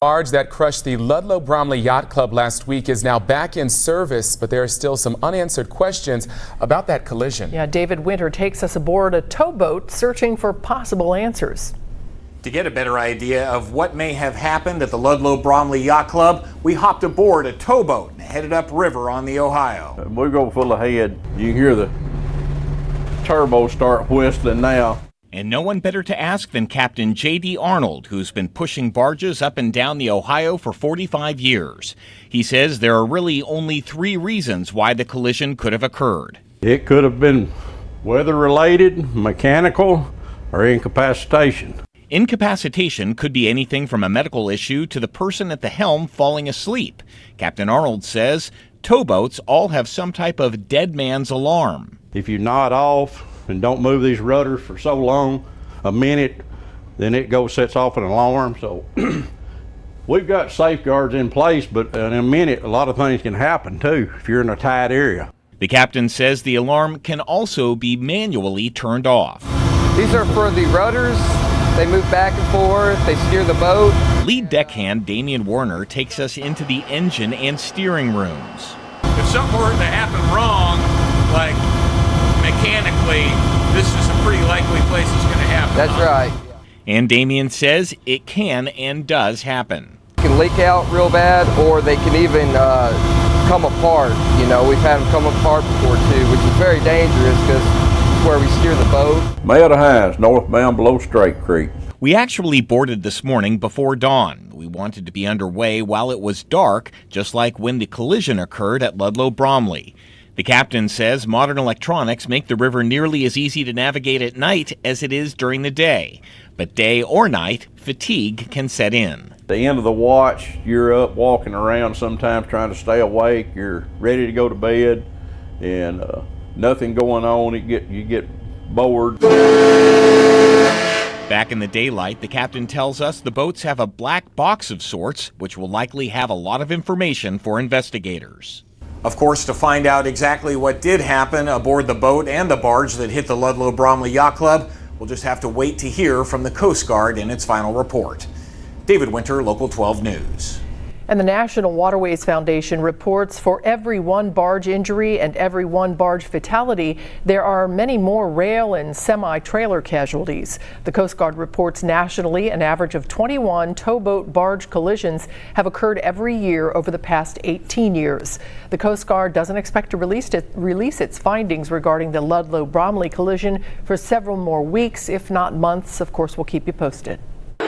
Barge that crushed the Ludlow Bromley Yacht Club last week is now back in service, but there are still some unanswered questions about that collision. Yeah, David Winter takes us aboard a towboat searching for possible answers. To get a better idea of what may have happened at the Ludlow Bromley Yacht Club, we hopped aboard a towboat and headed upriver on the Ohio. We go full ahead. You can hear the turbo start whistling now. And no one better to ask than Captain J.D. Arnold, who's been pushing barges up and down the Ohio for 45 years. He says there are really only 3 reasons why the collision could have occurred. It could have been weather-related, mechanical, or incapacitation. Incapacitation could be anything from a medical issue to the person at the helm falling asleep. Captain Arnold says towboats all have some type of dead man's alarm. If you nod off and don't move these rudders for so long, a minute, then it sets off an alarm. So we've got safeguards in place, but in a minute, a lot of things can happen too if you're in a tight area. The captain says the alarm can also be manually turned off. These are for the rudders. They move back and forth, they steer the boat. Lead deckhand Damian Warner takes us into the engine and steering rooms. If something were to happen wrong, like mechanically, this is a pretty likely place it's going to happen. That's right. And Damian says it can and does happen. It can leak out real bad, or they can even come apart. You know, we've had them come apart before too, which is very dangerous because it's where we steer the boat. Mae Etta Hines, northbound below Straight Creek. We actually boarded this morning before dawn. We wanted to be underway while it was dark, just like when the collision occurred at Ludlow Bromley. The captain says modern electronics make the river nearly as easy to navigate at night as it is during the day. But day or night, fatigue can set in. At the end of the watch, you're up walking around sometimes trying to stay awake. You're ready to go to bed and nothing going on. You get bored. Back in the daylight, the captain tells us the boats have a black box of sorts, which will likely have a lot of information for investigators. Of course, to find out exactly what did happen aboard the boat and the barge that hit the Ludlow Bromley Yacht Club, we'll just have to wait to hear from the Coast Guard in its final report. David Winter, Local 12 News. And the National Waterways Foundation reports for every 1 barge injury and every 1 barge fatality, there are many more rail and semi-trailer casualties. The Coast Guard reports nationally an average of 21 towboat barge collisions have occurred every year over the past 18 years. The Coast Guard doesn't expect to release its findings regarding the Ludlow Bromley collision for several more weeks, if not months. Of course, we'll keep you posted.